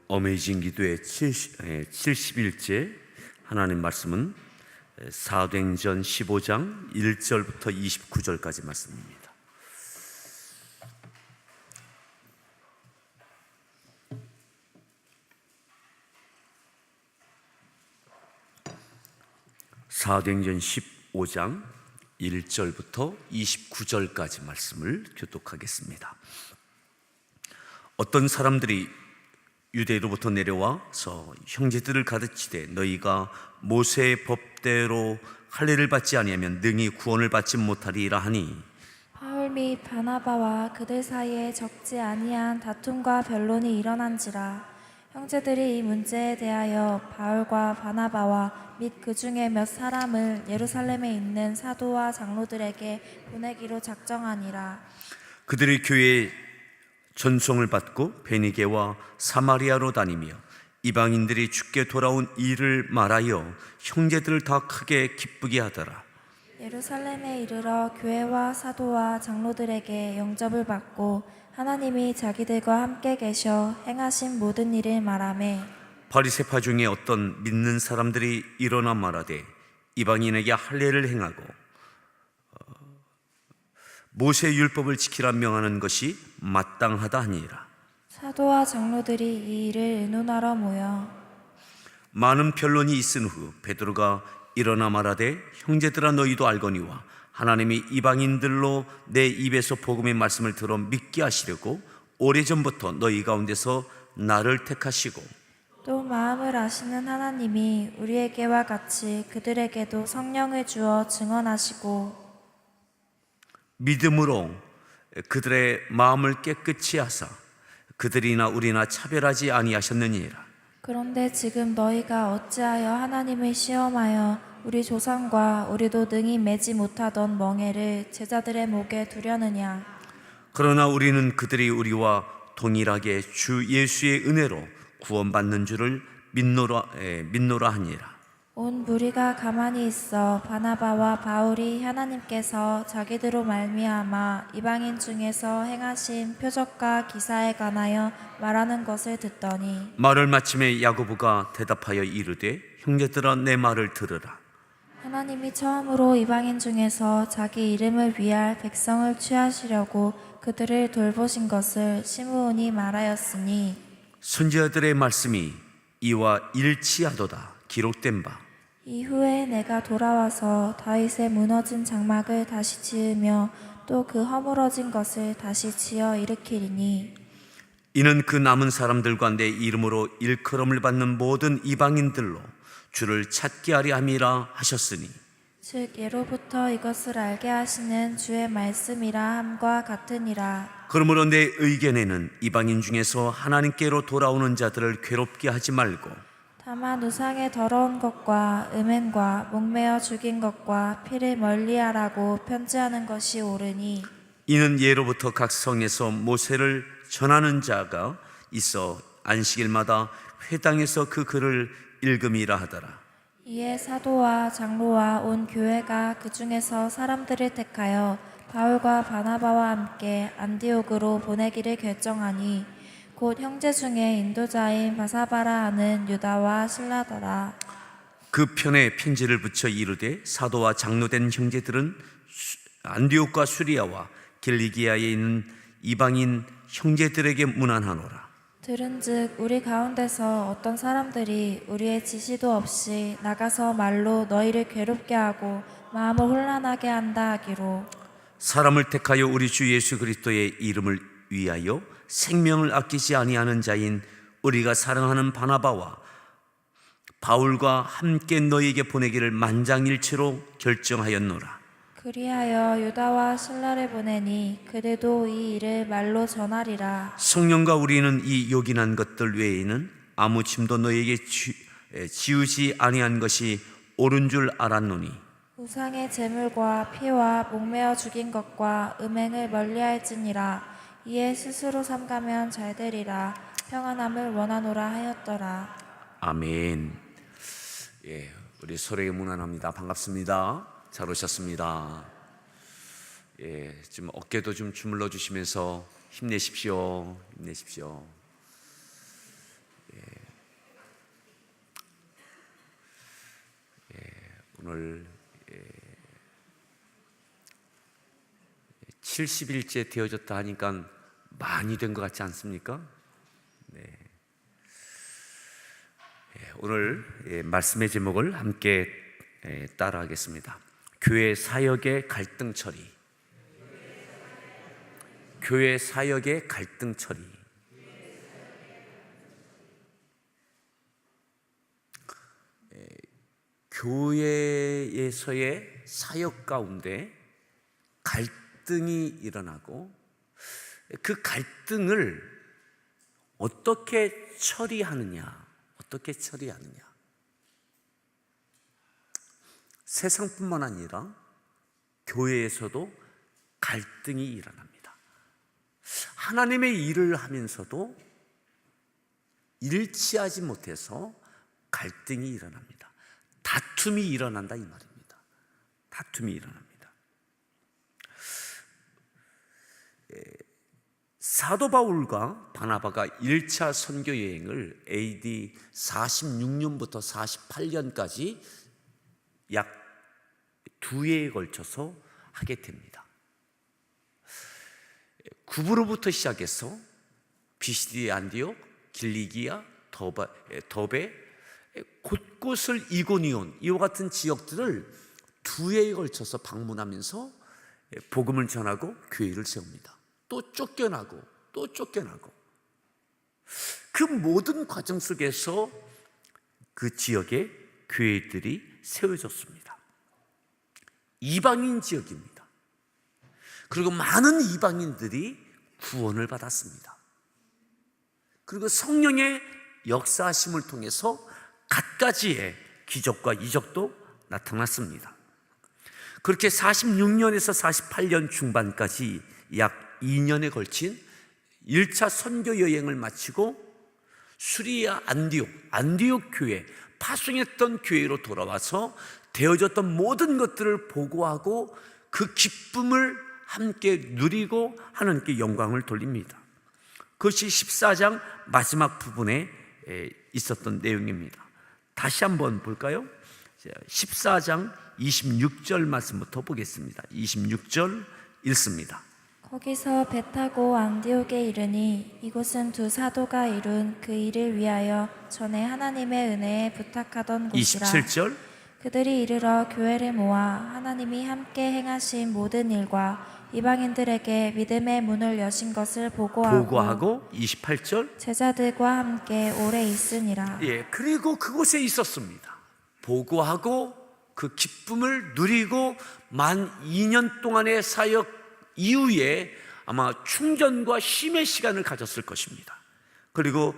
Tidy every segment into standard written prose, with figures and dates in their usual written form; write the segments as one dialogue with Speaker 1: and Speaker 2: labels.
Speaker 1: 어메이징 기도의 70일째 하나님 말씀은 사도행전 15장 1절부터 29절까지 말씀입니다. 사도행전 15장 1절부터 29절까지 말씀을 교독하겠습니다. 어떤 사람들이 유대로부터 내려와서 형제들을 가르치되 너희가 모세의 법대로 할례를 받지 아니하면 능히 구원을 받지 못하리라 하니,
Speaker 2: 바울 및 바나바와 그들 사이에 적지 아니한 다툼과 변론이 일어난지라. 형제들이 이 문제에 대하여 바울과 바나바와 및 그 중에 몇 사람을 예루살렘에 있는 사도와 장로들에게 보내기로 작정하니라.
Speaker 1: 그들이 교회에 전송을 받고 베니게와 사마리아로 다니며 이방인들이 주께 돌아온 일을 말하여 형제들을 다 크게 기쁘게 하더라.
Speaker 2: 예루살렘에 이르러 교회와 사도와 장로들에게 영접을 받고 하나님이 자기들과 함께 계셔 행하신 모든 일을 말하매,
Speaker 1: 바리새파 중에 어떤 믿는 사람들이 일어나 말하되 이방인에게 할례를 행하고 모세 율법을 지키라 명하는 것이 마땅하다 하니라.
Speaker 2: 사도와 장로들이 이 일을 의논하러 모여
Speaker 1: 많은 변론이 있은 후 베드로가 일어나 말하되 형제들아 너희도 알거니와 하나님이 이방인들로 내 입에서 복음의 말씀을 들어 믿게 하시려고 오래전부터 너희 가운데서 나를 택하시고
Speaker 2: 또 마음을 아시는 하나님이 우리에게와 같이 그들에게도 성령을 주어 증언하시고
Speaker 1: 믿음으로 그들의 마음을 깨끗이 하사 그들이나 우리나 차별하지 아니하셨느니라.
Speaker 2: 그런데 지금 너희가 어찌하여 하나님을 시험하여 우리 조상과 우리도 능히 매지 못하던 멍에를 제자들의 목에 두려느냐.
Speaker 1: 그러나 우리는 그들이 우리와 동일하게 주 예수의 은혜로 구원받는 줄을 믿노라 하니라.
Speaker 2: 온 무리가 가만히 있어 바나바와 바울이 하나님께서 자기들로 말미암아 이방인 중에서 행하신 표적과 기사에 관하여 말하는 것을 듣더니,
Speaker 1: 말을 마침에 야고보가 대답하여 이르되 형제들아 내 말을 들으라.
Speaker 2: 하나님이 처음으로 이방인 중에서 자기 이름을 위할 백성을 취하시려고 그들을 돌보신 것을 시므온이 말하였으니,
Speaker 1: 선지자들의 말씀이 이와 일치하도다 기록된 바
Speaker 2: 이후에 내가 돌아와서 다윗의 무너진 장막을 다시 지으며 또 그 허물어진 것을 다시 지어 일으키리니,
Speaker 1: 이는 그 남은 사람들과 내 이름으로 일컬음을 받는 모든 이방인들로 주를 찾게 하려 함이라 하셨으니,
Speaker 2: 즉 예로부터 이것을 알게 하시는 주의 말씀이라 함과 같으니라.
Speaker 1: 그러므로 내 의견에는 이방인 중에서 하나님께로 돌아오는 자들을 괴롭게 하지 말고
Speaker 2: 다만 우상의 더러운 것과 음행과 목매어 죽인 것과 피를 멀리하라고 편지하는 것이 옳으니,
Speaker 1: 이는 예로부터 각 성에서 모세를 전하는 자가 있어 안식일마다 회당에서 그 글을 읽음이라 하더라.
Speaker 2: 이에 사도와 장로와 온 교회가 그 중에서 사람들을 택하여 바울과 바나바와 함께 안디옥으로 보내기를 결정하니, 곧 형제 중에 인도자인 바사바라 하는 유다와 실라더라.
Speaker 1: 그 편에 편지를 붙여 이르되 사도와 장로된 형제들은 안디옥과 수리아와 길리기아에 있는 이방인 형제들에게 문안하노라.
Speaker 2: 들은즉 우리 가운데서 어떤 사람들이 우리의 지시도 없이 나가서 말로 너희를 괴롭게 하고 마음을 혼란하게 한다 하기로,
Speaker 1: 사람을 택하여 우리 주 예수 그리스도의 이름을 위하여 생명을 아끼지 아니하는 자인 우리가 사랑하는 바나바와 바울과 함께 너희에게 보내기를 만장일치로 결정하였노라.
Speaker 2: 그리하여 유다와 실라를 보내니 그들도 이 일을 말로 전하리라.
Speaker 1: 성령과 우리는 이 요긴한 것들 외에는 아무 짐도 너희에게 지우지 아니한 것이 옳은 줄 알았노니,
Speaker 2: 우상의 제물과 피와 목매어 죽인 것과 음행을 멀리할지니라. 이에 스스로 삼가면 잘되리라. 평안함을 원하노라 하였더라.
Speaker 1: 아멘. 예, 우리 서로에게 문안합니다. 반갑습니다. 잘 오셨습니다. 예, 좀 어깨도 좀 주물러 주시면서 힘내십시오. 힘내십시오. 예, 오늘 70일째 되어졌다 하니까 많이 된 것 같지 않습니까? 네. 오늘 말씀의 제목을 함께 따라하겠습니다. 교회 사역의 갈등 처리. 교회 사역의 갈등 처리. 교회에서의 사역 가운데 갈등이 일어나고 그 갈등을 어떻게 처리하느냐. 세상뿐만 아니라 교회에서도 갈등이 일어납니다. 하나님의 일을 하면서도 일치하지 못해서 갈등이 일어납니다. 다툼이 일어난다 이 말입니다. 다툼이 일어납니다. 사도 바울과 바나바가 1차 선교 여행을 AD 46년부터 48년까지 약 2회에 걸쳐서 하게 됩니다. 구브로부터 시작해서 비시디 안디옥, 길리기아, 더베 곳곳을 이고니온 이와 같은 지역들을 2회에 걸쳐서 방문하면서 복음을 전하고 교회를 세웁니다. 또 쫓겨나고 그 모든 과정 속에서 그 지역에 교회들이 세워졌습니다. 이방인 지역입니다. 그리고 많은 이방인들이 구원을 받았습니다. 그리고 성령의 역사하심을 통해서 갖가지의 기적과 이적도 나타났습니다. 그렇게 46년에서 48년 중반까지 약 2년에 걸친 1차 선교 여행을 마치고 수리아 안디옥 교회, 파송했던 교회로 돌아와서 되어졌던 모든 것들을 보고하고 그 기쁨을 함께 누리고 하나님께 영광을 돌립니다. 그것이 14장 마지막 부분에 있었던 내용입니다. 다시 한번 볼까요? 14장 26절 말씀부터 보겠습니다. 26절 읽습니다.
Speaker 2: 거기서 배 타고 안디옥에 이르니 이곳은 두 사도가 이룬 그 일을 위하여 전에 하나님의 은혜에 부탁하던 곳이라.
Speaker 1: 27절.
Speaker 2: 그들이 이르러 교회를 모아 하나님이 함께 행하신 모든 일과 이방인들에게 믿음의 문을 여신 것을 보고하고
Speaker 1: 28절.
Speaker 2: 제자들과 함께 오래 있으니라.
Speaker 1: 그리고 그곳에 있었습니다. 보고하고 그 기쁨을 누리고 만 2년 동안의 사역 이후에 아마 충전과 쉼의 시간을 가졌을 것입니다. 그리고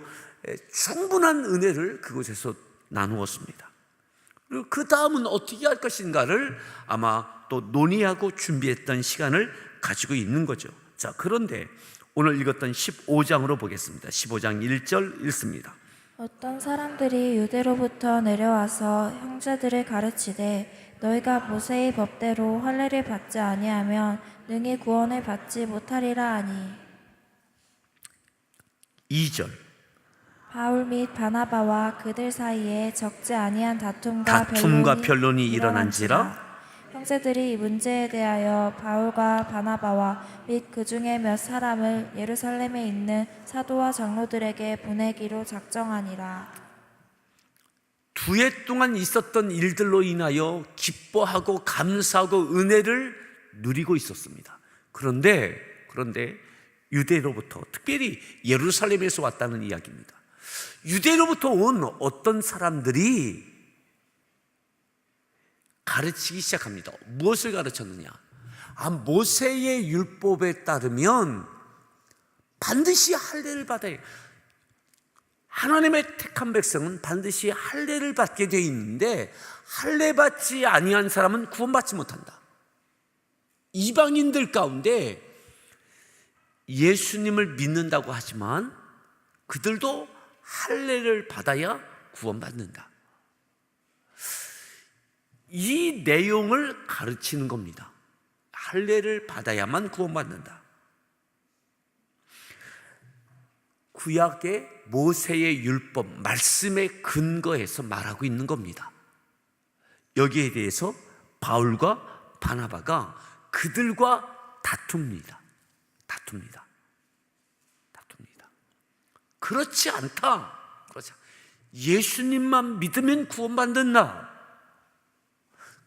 Speaker 1: 충분한 은혜를 그곳에서 나누었습니다. 그리고 그 다음은 어떻게 할 것인가를 아마 또 논의하고 준비했던 시간을 가지고 있는 거죠. 자, 그런데 오늘 읽었던 15장으로 보겠습니다. 15장 1절 읽습니다.
Speaker 2: 어떤 사람들이 유대로부터 내려와서 형제들을 가르치되 너희가 모세의 법대로 할례를 받지 아니하면 능히 구원을 받지 못하리라 하니.
Speaker 1: 2절.
Speaker 2: 바울 및 바나바와 그들 사이에 적지 아니한 다툼과
Speaker 1: 변론이 일어난지라.
Speaker 2: 형제들이 이 문제에 대하여 바울과 바나바와 및 그 중에 몇 사람을 예루살렘에 있는 사도와 장로들에게 보내기로 작정하니라.
Speaker 1: 2해 동안 있었던 일들로 인하여 기뻐하고 감사하고 은혜를 누리고 있었습니다. 그런데 유대로부터, 특별히 예루살렘에서 왔다는 이야기입니다. 유대로부터 온 어떤 사람들이 가르치기 시작합니다. 무엇을 가르쳤느냐? 모세의 율법에 따르면 반드시 할례를 받아야 해요. 하나님의 택한 백성은 반드시 할례를 받게 되어 있는데 할례 받지 아니한 사람은 구원받지 못한다. 이방인들 가운데 예수님을 믿는다고 하지만 그들도 할례를 받아야 구원받는다. 이 내용을 가르치는 겁니다. 할례를 받아야만 구원받는다. 구약의 모세의 율법 말씀에 근거해서 말하고 있는 겁니다. 여기에 대해서 바울과 바나바가 그들과 다툽니다. 그렇지 않다. 예수님만 믿으면 구원받는다.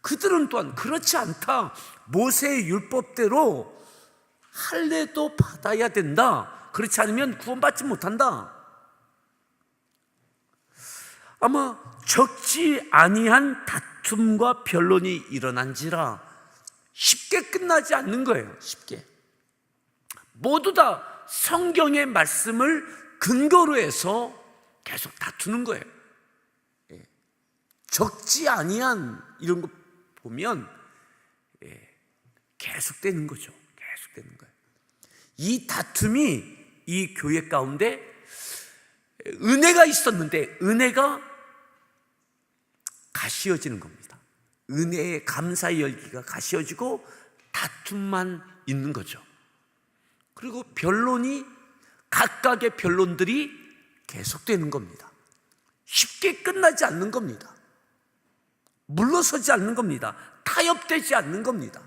Speaker 1: 그들은 또한 그렇지 않다. 모세의 율법대로 할례도 받아야 된다. 그렇지 않으면 구원받지 못한다. 아마 적지 아니한 다툼과 변론이 일어난지라 쉽게 끝나지 않는 거예요. 쉽게. 모두 다 성경의 말씀을 근거로 해서 계속 다투는 거예요. 적지 아니한 이런 거 보면 계속되는 거죠. 계속되는 거예요. 이 다툼이 이 교회 가운데 은혜가 있었는데 은혜가 가시워지는 겁니다. 은혜의 감사의 열기가 가시워지고 다툼만 있는 거죠. 그리고 변론이 각각의 변론들이 계속되는 겁니다. 쉽게 끝나지 않는 겁니다. 물러서지 않는 겁니다. 타협되지 않는 겁니다.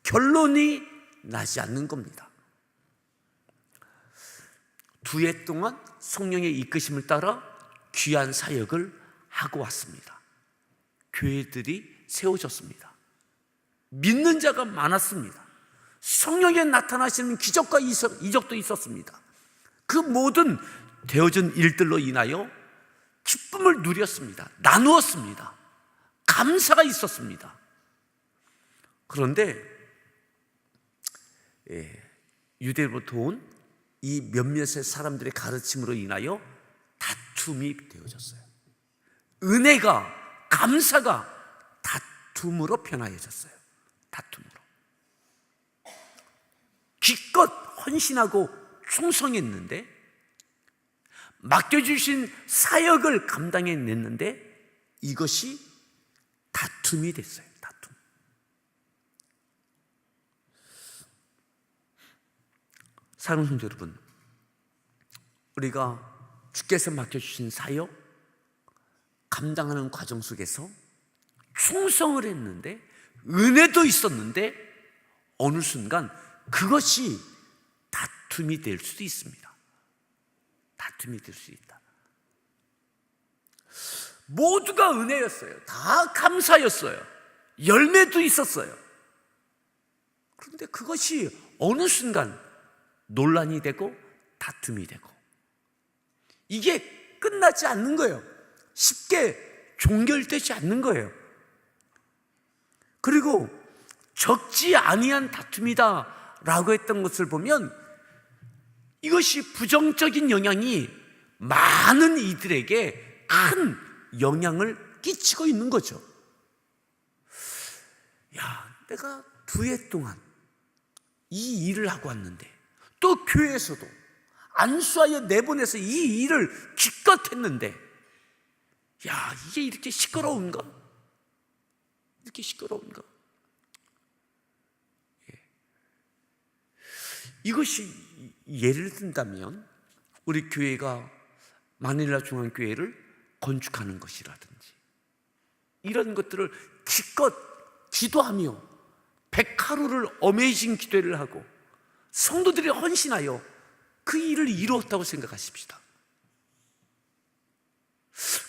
Speaker 1: 결론이 나지 않는 겁니다. 2해 동안 성령의 이끄심을 따라 귀한 사역을 하고 왔습니다. 교회들이 세워졌습니다. 믿는 자가 많았습니다. 성령에 나타나시는 기적과 이적도 있었습니다. 그 모든 되어진 일들로 인하여 기쁨을 누렸습니다. 나누었습니다. 감사가 있었습니다. 그런데 유대로부터 온 이 몇몇의 사람들의 가르침으로 인하여 다툼이 되어졌어요. 은혜가, 감사가 다툼으로 변화해졌어요. 다툼으로. 기껏 헌신하고 충성했는데, 맡겨주신 사역을 감당해냈는데 이것이 다툼이 됐어요. 다툼. 사랑하는 성도 여러분, 우리가 주께서 맡겨주신 사역 감당하는 과정 속에서 충성을 했는데, 은혜도 있었는데 어느 순간 그것이 다툼이 될 수도 있습니다. 다툼이 될 수 있다. 모두가 은혜였어요. 다 감사였어요. 열매도 있었어요. 그런데 그것이 어느 순간 논란이 되고 다툼이 되고, 이게 끝나지 않는 거예요. 쉽게 종결되지 않는 거예요. 그리고 적지 아니한 다툼이다 라고 했던 것을 보면 이것이 부정적인 영향이 많은 이들에게 큰 영향을 끼치고 있는 거죠. 내가 2해 동안 이 일을 하고 왔는데, 또 교회에서도 안수하여 내보내서 이 일을 기껏 했는데, 이게 이렇게 시끄러운가? 이렇게 시끄러운가? 이것이 예를 든다면 우리 교회가 마닐라 중앙교회를 건축하는 것이라든지, 이런 것들을 기껏 기도하며 100하루를 어메이징 기도를 하고 성도들이 헌신하여 그 일을 이루었다고 생각하십시다.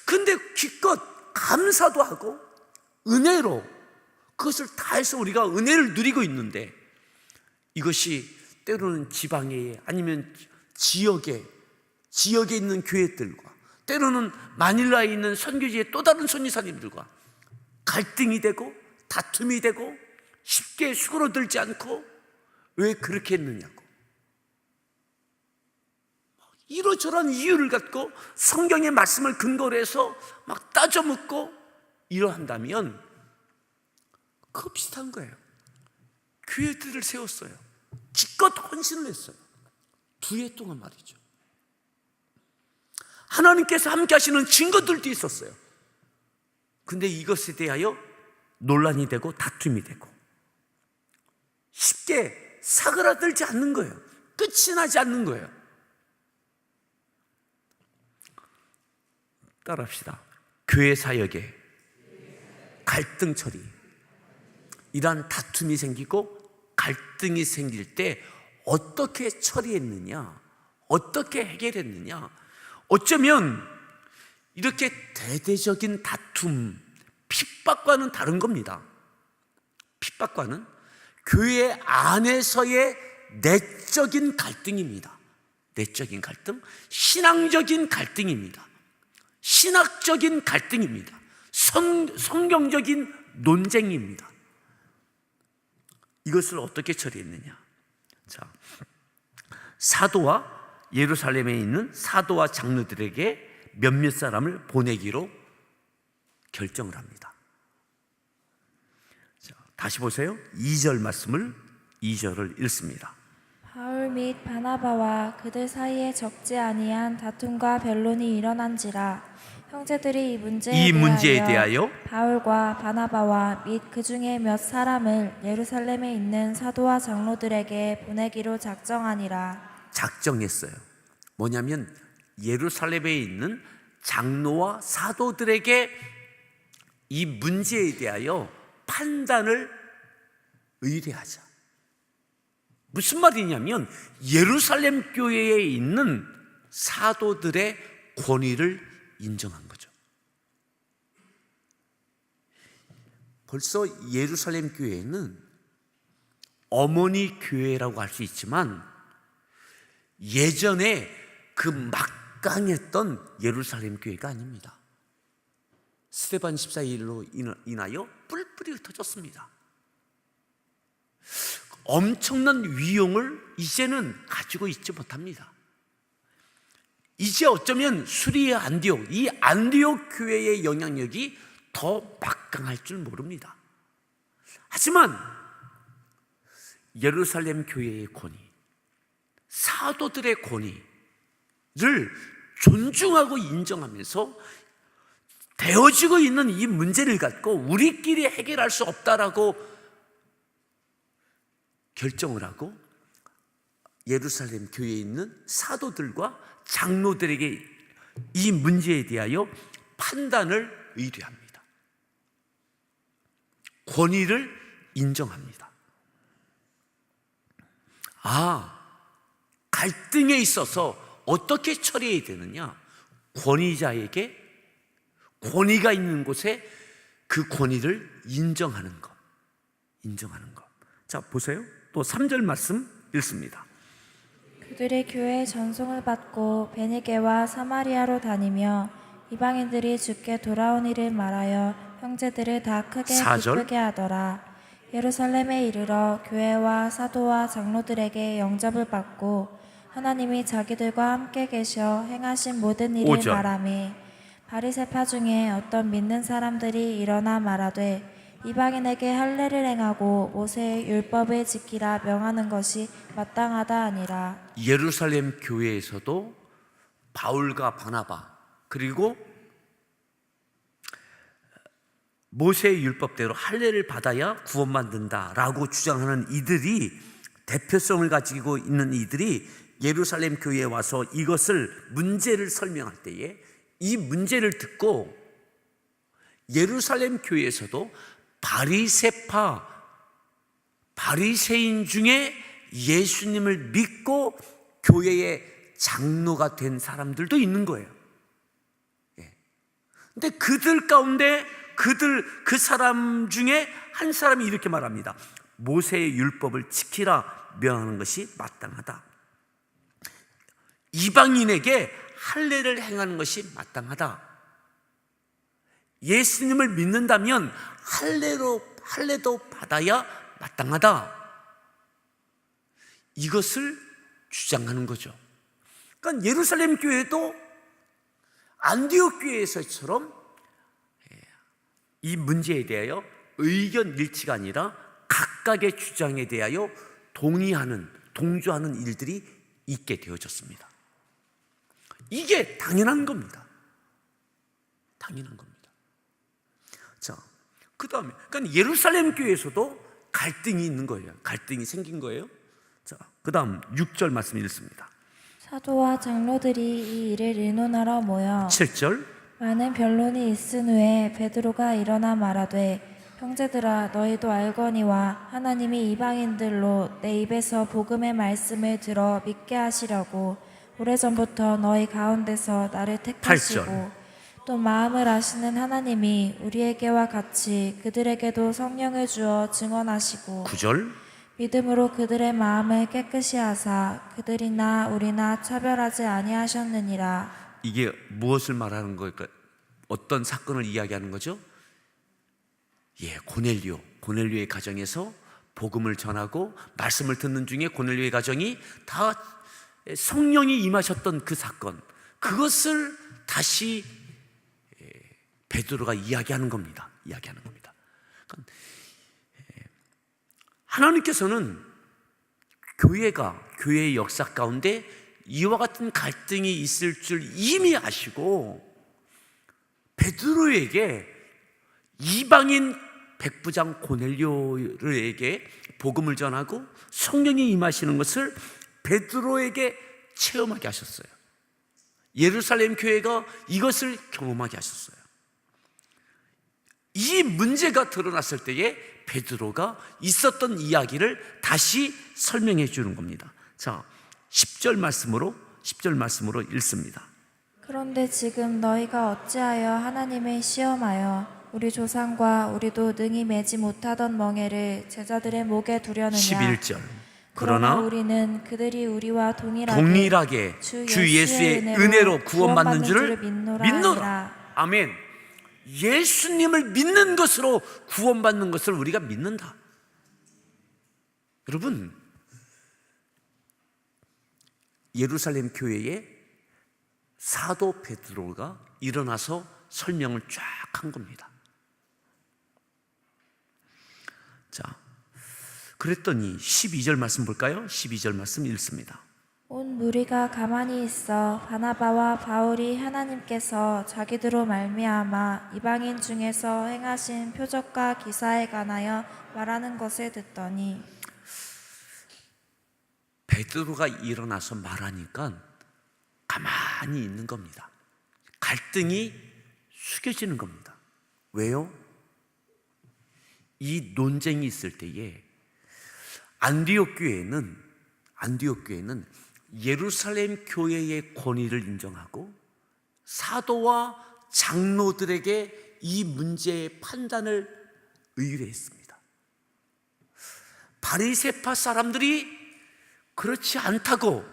Speaker 1: 근데 기껏 감사도 하고 은혜로 그것을 다해서 우리가 은혜를 누리고 있는데, 이것이 때로는 지방에 아니면 지역에 있는 교회들과, 때로는 마닐라에 있는 선교지의 또 다른 선교사님들과 갈등이 되고 다툼이 되고 쉽게 수그러들지 않고, 왜 그렇게 했느냐고 이러저러한 이유를 갖고 성경의 말씀을 근거로 해서 막 따져 묻고 이러한다면 그거 비슷한 거예요. 교회들을 세웠어요. 기껏 헌신을 했어요. 2해 동안 말이죠. 하나님께서 함께 하시는 증거들도 있었어요. 근데 이것에 대하여 논란이 되고 다툼이 되고 쉽게 사그라들지 않는 거예요. 끝이 나지 않는 거예요. 따라합시다. 교회 사역에 갈등 처리, 이러한 다툼이 생기고 갈등이 생길 때 어떻게 처리했느냐, 어떻게 해결했느냐. 어쩌면 이렇게 대대적인 다툼, 핍박과는 다른 겁니다. 핍박과는 교회 안에서의 내적인 갈등입니다. 내적인 갈등, 신앙적인 갈등입니다. 신학적인 갈등입니다. 성경적인 논쟁입니다. 이것을 어떻게 처리했느냐? 자, 사도와 예루살렘에 있는 사도와 장로들에게 몇몇 사람을 보내기로 결정을 합니다. 자, 다시 보세요. 2절 말씀을 2절을 읽습니다.
Speaker 2: 바울 및 바나바와 그들 사이에 적지 아니한 다툼과 변론이 일어난지라 형제들이 이 문제에 대하여 바울과 바나바와 및 그 중에 몇 사람을 예루살렘에 있는 사도와 장로들에게 보내기로 작정하니라.
Speaker 1: 작정했어요. 뭐냐면 예루살렘에 있는 장로와 사도들에게 이 문제에 대하여 판단을 의뢰하자. 무슨 말이냐면 예루살렘 교회에 있는 사도들의 권위를 인정한 거죠. 벌써 예루살렘 교회는 어머니 교회라고 할 수 있지만 예전에 그 막강했던 예루살렘 교회가 아닙니다. 스데반 집사의 일로 인하여 뿔뿔이 흩어졌습니다. 엄청난 위용을 이제는 가지고 있지 못합니다. 이제 어쩌면 수리의 안디옥, 이 안디옥 교회의 영향력이 더 막강할 줄 모릅니다. 하지만 예루살렘 교회의 권위, 사도들의 권위를 존중하고 인정하면서 되어지고 있는 이 문제를 갖고 우리끼리 해결할 수 없다라고 결정을 하고 예루살렘 교회에 있는 사도들과 장로들에게 이 문제에 대하여 판단을 의뢰합니다. 권위를 인정합니다. 갈등에 있어서 어떻게 처리해야 되느냐? 권위자에게 권위가 있는 곳에 그 권위를 인정하는 것. 자, 보세요. 또 3절 말씀 읽습니다.
Speaker 2: 그들이 교회의 전송을 받고 베니게와 사마리아로 다니며 이방인들이 주께 돌아온 일을 말하여 형제들을 다 크게
Speaker 1: 4절.
Speaker 2: 기쁘게 하더라. 예루살렘에 이르러 교회와 사도와 장로들에게 영접을 받고 하나님이 자기들과 함께 계셔 행하신 모든 일을
Speaker 1: 5절.
Speaker 2: 말하며 바리새파 중에 어떤 믿는 사람들이 일어나 말하되 이방인에게 할례를 행하고 모세의 율법을 지키라 명하는 것이 마땅하다 아니라.
Speaker 1: 예루살렘 교회에서도 바울과 바나바 그리고 모세의 율법대로 할례를 받아야 구원받는다라고 주장하는 이들이, 대표성을 가지고 있는 이들이 예루살렘 교회에 와서 이것을 문제를 설명할 때에 이 문제를 듣고 예루살렘 교회에서도 바리새인 중에 예수님을 믿고 교회의 장로가 된 사람들도 있는 거예요. 근데 그들 가운데 그 사람 중에 한 사람이 이렇게 말합니다. 모세의 율법을 지키라 명하는 것이 마땅하다. 이방인에게 할례를 행하는 것이 마땅하다. 예수님을 믿는다면 할례도 받아야 마땅하다. 이것을 주장하는 거죠. 그러니까 예루살렘 교회도 안디옥 교회에서처럼 이 문제에 대하여 의견 일치가 아니라 각각의 주장에 대하여 동조하는 일들이 있게 되어졌습니다. 이게 당연한 겁니다. 자, 그 다음에 그러니까 예루살렘 교회에서도 갈등이 있는 거예요. 갈등이 생긴 거예요. 자, 그 다음 6절 말씀 읽습니다.
Speaker 2: 사도와 장로들이 이 일을 의논하러 모여
Speaker 1: 7절
Speaker 2: 많은 변론이 있은 후에 베드로가 일어나 말하되 형제들아 너희도 알거니와 하나님이 이방인들로 내 입에서 복음의 말씀을 들어 믿게 하시려고 오래전부터 너희 가운데서 나를 택하시고
Speaker 1: 8절.
Speaker 2: 또 마음을 아시는 하나님이 우리에게와 같이 그들에게도 성령을 주어 증언하시고
Speaker 1: 9절.
Speaker 2: 믿음으로 그들의 마음을 깨끗이 하사 그들이나 우리나 차별하지 아니하셨느니라.
Speaker 1: 이게 무엇을 말하는 걸까요? 어떤 사건을 이야기하는 거죠? 고넬료의 가정에서 복음을 전하고 말씀을 듣는 중에 고넬료의 가정이 다 성령이 임하셨던 그 사건, 그것을 다시 베드로가 이야기하는 겁니다. 그러니까 하나님께서는 교회의 역사 가운데 이와 같은 갈등이 있을 줄 이미 아시고 베드로에게 이방인 백부장 고넬료에게 복음을 전하고 성령이 임하시는 것을 베드로에게 체험하게 하셨어요. 예루살렘 교회가 이것을 경험하게 하셨어요. 이 문제가 드러났을 때에 베드로가 있었던 이야기를 다시 설명해 주는 겁니다. 자, 10절 말씀으로 읽습니다.
Speaker 2: 그런데 지금 너희가 어찌하여 하나님을 시험하여 우리 조상과 우리도 능히 매지 못하던 멍에를 제자들의 목에 두려느냐.
Speaker 1: 11절.
Speaker 2: 그러나
Speaker 1: 그러나
Speaker 2: 우리는 그들이 우리와 동일하게
Speaker 1: 주 예수의 은혜로 구원받는 줄을 믿노라. 아멘. 예수님을 믿는 것으로 구원받는 것을 우리가 믿는다. 여러분, 예루살렘 교회에 사도 베드로가 일어나서 설명을 쫙 한 겁니다. 자, 그랬더니 12절 말씀 볼까요? 12절 말씀 읽습니다.
Speaker 2: 온 무리가 가만히 있어 바나바와 바울이 하나님께서 자기들로 말미암아 이방인 중에서 행하신 표적과 기사에 관하여 말하는 것을 듣더니
Speaker 1: 베드로가 일어나서 말하니까 가만히 있는 겁니다. 갈등이 숙여지는 겁니다. 왜요? 이 논쟁이 있을 때에 안디옥 교회는 예루살렘 교회의 권위를 인정하고 사도와 장로들에게 이 문제의 판단을 의뢰했습니다. 바리새파 사람들이 그렇지 않다고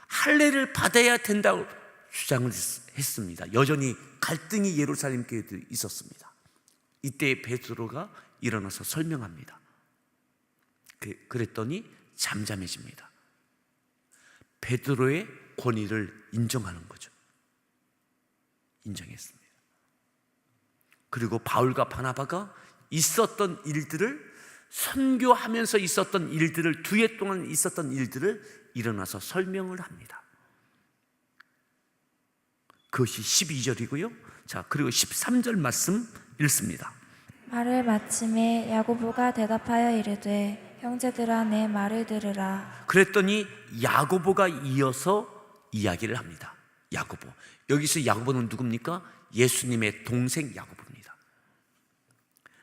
Speaker 1: 할례를 받아야 된다고 주장을 했습니다. 여전히 갈등이 예루살렘 교회도 있었습니다. 이때 베드로가 일어나서 설명합니다. 그랬더니 잠잠해집니다. 베드로의 권위를 인정하는 거죠. 인정했습니다. 그리고 바울과 바나바가 있었던 일들을, 선교하면서 있었던 일들을, 2해 동안 있었던 일들을 일어나서 설명을 합니다. 그것이 12절이고요. 자, 그리고 13절 말씀 읽습니다.
Speaker 2: 말을 마침에 야고보가 대답하여 이르되 형제들아 내 말을 들으라.
Speaker 1: 그랬더니 야고보가 이어서 이야기를 합니다. 야고보. 여기서 야고보는 누굽니까? 예수님의 동생 야고보입니다.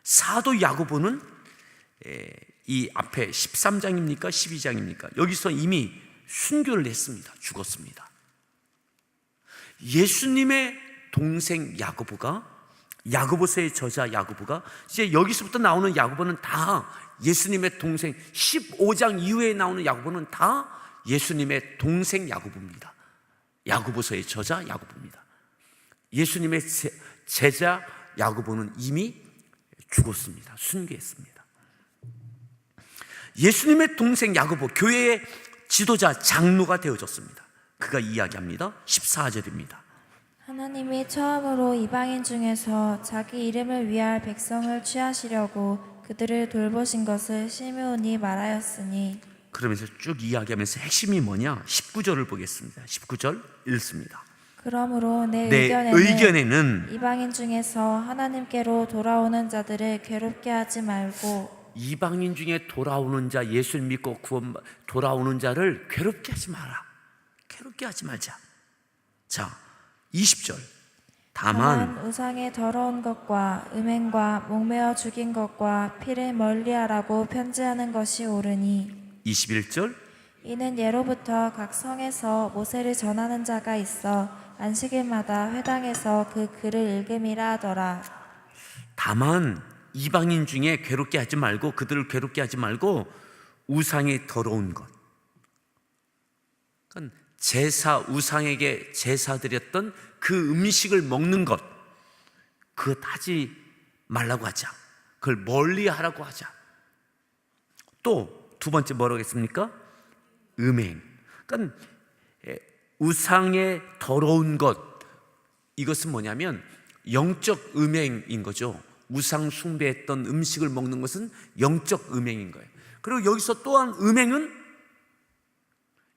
Speaker 1: 사도 야고보는 이 앞에 13장입니까? 12장입니까? 여기서 이미 순교를 했습니다. 죽었습니다. 예수님의 동생 야고보서의 저자 야고보가, 이제 여기서부터 나오는 야고보는 다 예수님의 동생, 15장 이후에 나오는 야고보는 다 예수님의 동생 야고보입니다. 야고보서의 저자 야고보입니다. 예수님의 제자 야고보는 이미 죽었습니다. 순교했습니다. 예수님의 동생 야고보, 교회의 지도자 장로가 되어졌습니다. 그가 이야기합니다. 14절입니다.
Speaker 2: 하나님이 처음으로 이방인 중에서 자기 이름을 위할 백성을 취하시려고 그들을 돌보신 것을 시므온이 말하였으니.
Speaker 1: 그러면서 쭉 이야기하면서 핵심이 뭐냐? 19절을 보겠습니다. 19절 읽습니다.
Speaker 2: 그러므로 내
Speaker 1: 의견에는
Speaker 2: 이방인 중에서 하나님께로 돌아오는 자들을 괴롭게 하지 말고,
Speaker 1: 이방인 중에 돌아오는 자, 예수를 믿고 돌아오는 자를 괴롭게 하지 마라. 괴롭게 하지 말자. 자, 20절 다만
Speaker 2: 우상의 더러운 것과 음행과 목매어 죽인 것과 피를 멀리하라고 편지하는 것이 옳으니
Speaker 1: 21절
Speaker 2: 이는 예로부터 각 성에서 모세를 전하는 자가 있어 안식일마다 회당에서 그 글을 읽음이라 하더라.
Speaker 1: 다만 이방인 중에 괴롭게 하지 말고 그들을 괴롭게 하지 말고 우상의 더러운 것, 그러니까 제사 우상에게 제사 드렸던 그 음식을 먹는 것, 그것 하지 말라고 하자. 그걸 멀리 하라고 하자. 또 두 번째 뭐라고 했습니까? 음행. 그러니까 우상의 더러운 것, 이것은 뭐냐면 영적 음행인 거죠. 우상 숭배했던 음식을 먹는 것은 영적 음행인 거예요. 그리고 여기서 또한 음행은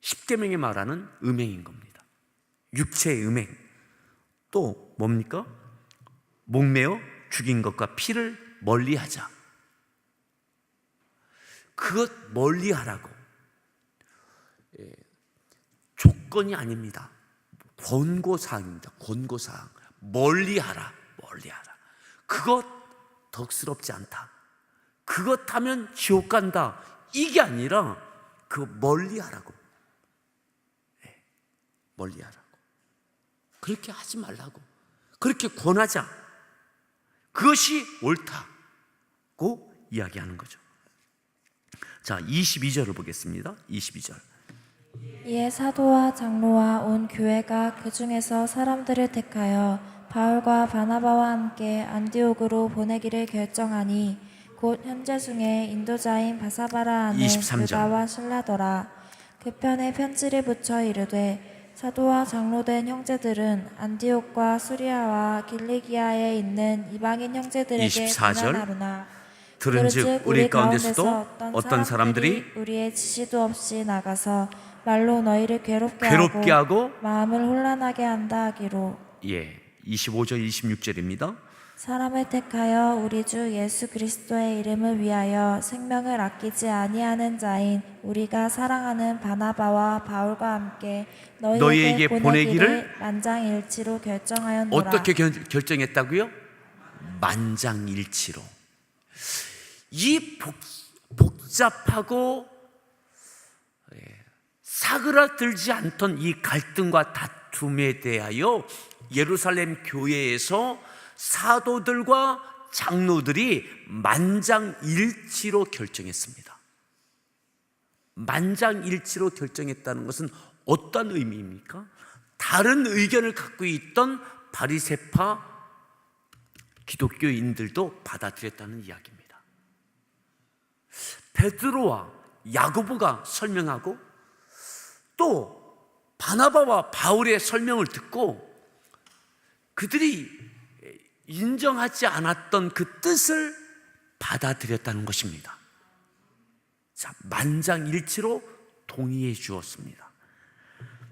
Speaker 1: 십계명에 말하는 음행인 겁니다. 육체의 음행. 또 뭡니까? 목매어 죽인 것과 피를 멀리하자. 그것 멀리하라고. 조건이 아닙니다. 권고사항입니다. 권고사항. 멀리하라. 멀리하라. 그것 덕스럽지 않다. 그것 하면 지옥 간다. 이게 아니라 그 멀리하라고. 멀리하라고. 그렇게 하지 말라고. 그렇게 권하자. 그것이 옳다고 이야기하는 거죠. 자, 22절을 보겠습니다. 22절.
Speaker 2: 이에 사도와 장로와 온 교회가 그 중에서 사람들을 택하여 바울과 바나바와 함께 안디옥으로 보내기를 결정하니 곧 현재 중에 인도자인 바사바라 하는
Speaker 1: 23절.
Speaker 2: 유다와 실라더라. 그 편에 편지를 붙여 이르되 사도와 장로된 형제들은 안디옥과 수리아와 길리기아에 있는 이방인 형제들에게
Speaker 1: 24절.
Speaker 2: 고난하루나
Speaker 1: 들은즉 우리 가운데서도 어떤 사람들이
Speaker 2: 우리의 지시도 없이 나가서 말로 너희를 괴롭게
Speaker 1: 하고
Speaker 2: 마음을 혼란하게 한다 하기로
Speaker 1: 25절 26절입니다.
Speaker 2: 사람을 택하여 우리 주 예수 그리스도의 이름을 위하여 생명을 아끼지 아니하는 자인 우리가 사랑하는 바나바와 바울과 함께 너희에게 보내기를 만장일치로 결정하였노라.
Speaker 1: 어떻게 결정했다고요? 만장일치로. 이 복잡하고 사그라들지 않던 이 갈등과 다툼에 대하여 예루살렘 교회에서 사도들과 장로들이 만장일치로 결정했습니다. 만장일치로 결정했다는 것은 어떤 의미입니까? 다른 의견을 갖고 있던 바리새파 기독교인들도 받아들였다는 이야기입니다. 베드로와 야고보가 설명하고 또 바나바와 바울의 설명을 듣고 그들이 인정하지 않았던 그 뜻을 받아들였다는 것입니다. 자, 만장일치로 동의해 주었습니다.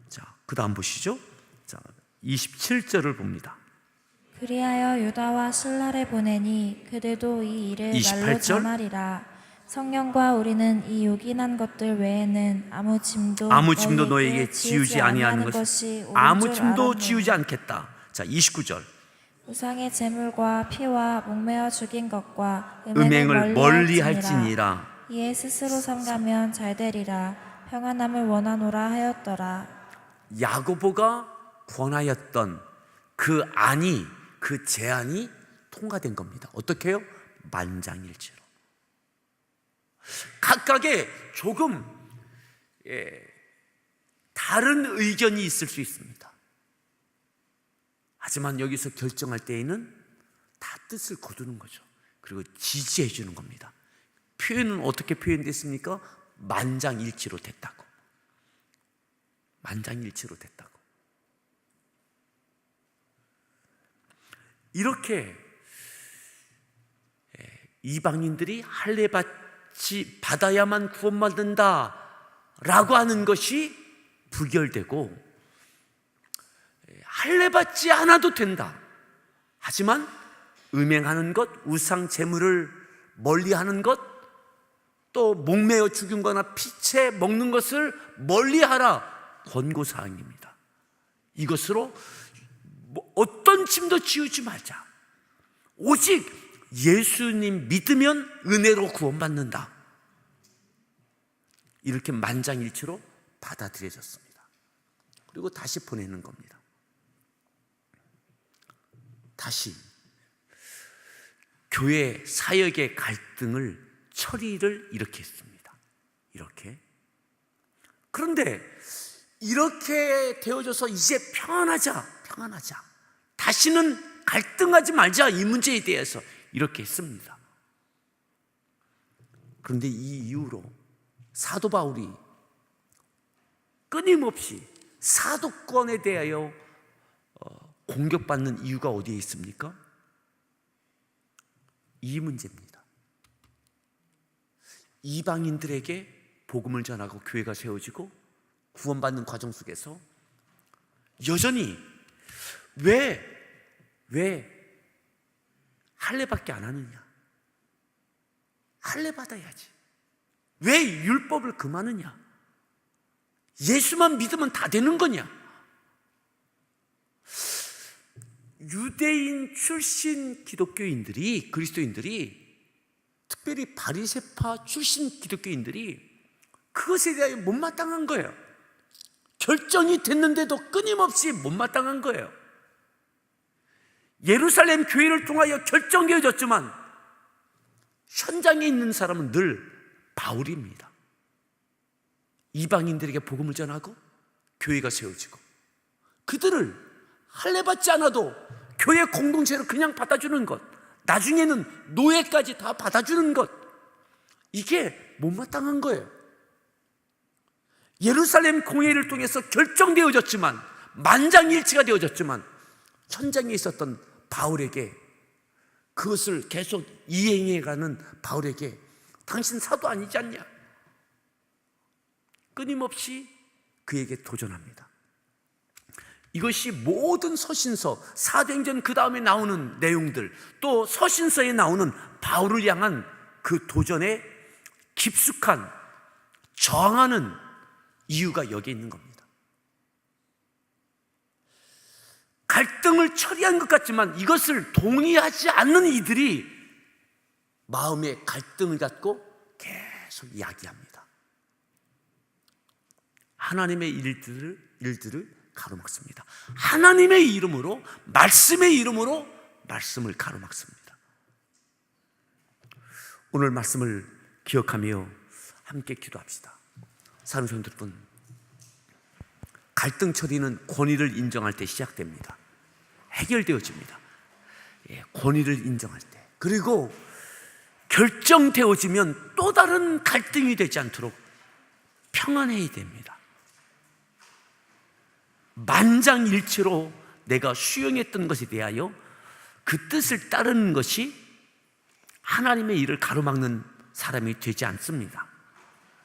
Speaker 1: 자, 그 다음 보시죠. 자, 27절을 봅니다.
Speaker 2: 그리하여 유다와 실라를 보내니 그들도 이 일을
Speaker 1: 28절.
Speaker 2: 말로 전하리라. 성령과 우리는 이 요긴한 것들 외에는 아무 짐도
Speaker 1: 너에게 지우지 아니하는 것이 아무 짐도 지우지 않겠다. 자, 29절.
Speaker 2: 우상의 제물과 피와 목매어 죽인 것과
Speaker 1: 음행을 멀리할지니라.
Speaker 2: 이에 스스로 삼가면 잘 되리라. 평안함을 원하노라 하였더라.
Speaker 1: 야고보가 권하였던 그 안이, 그 제안이 통과된 겁니다. 어떻게 해요? 만장일치로. 각각의 조금 다른 의견이 있을 수 있습니다. 하지만 여기서 결정할 때에는 다 뜻을 거두는 거죠. 그리고 지지해 주는 겁니다. 표현은 어떻게 표현됐습니까? 만장일치로 됐다고. 만장일치로 됐다고. 이렇게 이방인들이 할례받지 받아야만 구원받는다 라고 하는 것이 부결되고, 할례받지 않아도 된다. 하지만 음행하는 것, 우상 제물을 멀리하는 것, 또 목매어 죽인 거나 피채 먹는 것을 멀리하라 권고사항입니다. 이것으로 어떤 짐도 지우지 말자. 오직 예수님 믿으면 은혜로 구원받는다. 이렇게 만장일치로 받아들여졌습니다. 그리고 다시 보내는 겁니다. 다시 교회 사역의 갈등을 처리를 이렇게 했습니다. 이렇게. 그런데 이렇게 되어져서 이제 평안하자. 다시는 갈등하지 말자. 이 문제에 대해서 이렇게 했습니다. 그런데 이 이후로 사도 바울이 끊임없이 사도권에 대하여 공격받는 이유가 어디에 있습니까? 이 문제입니다. 이방인들에게 복음을 전하고 교회가 세워지고 구원받는 과정 속에서 여전히 왜 할례밖에 안 하느냐? 할례 받아야지. 왜 율법을 금하느냐? 예수만 믿으면 다 되는 거냐? 유대인 출신 기독교인들이, 그리스도인들이, 특별히 바리새파 출신 기독교인들이 그것에 대하여 못마땅한 거예요. 결정이 됐는데도 끊임없이 못마땅한 거예요. 예루살렘 교회를 통하여 결정되어졌지만 현장에 있는 사람은 늘 바울입니다. 이방인들에게 복음을 전하고 교회가 세워지고 그들을 할례받지 않아도 교회 공동체로 그냥 받아주는 것, 나중에는 노예까지 다 받아주는 것, 이게 못마땅한 거예요. 예루살렘 공회를 통해서 결정되어졌지만, 만장일치가 되어졌지만 현장에 있었던 바울에게, 그것을 계속 이행해가는 바울에게 당신 사도 아니지 않냐? 끊임없이 그에게 도전합니다. 이것이 모든 서신서, 사도행전 그 다음에 나오는 내용들, 또 서신서에 나오는 바울을 향한 그 도전에 깊숙한 저항하는 이유가 여기에 있는 겁니다. 갈등을 처리한 것 같지만 이것을 동의하지 않는 이들이 마음의 갈등을 갖고 계속 이야기합니다. 하나님의 일들을 가로막습니다. 하나님의 이름으로, 말씀의 이름으로 말씀을 가로막습니다. 오늘 말씀을 기억하며 함께 기도합시다. 사랑하는 성도 여러분, 갈등 처리는 권위를 인정할 때 시작됩니다. 해결되어집니다. 권위를 인정할 때. 그리고 결정되어지면 또 다른 갈등이 되지 않도록 평안해야 됩니다. 만장일치로 내가 수용했던 것에 대하여 그 뜻을 따르는 것이 하나님의 일을 가로막는 사람이 되지 않습니다.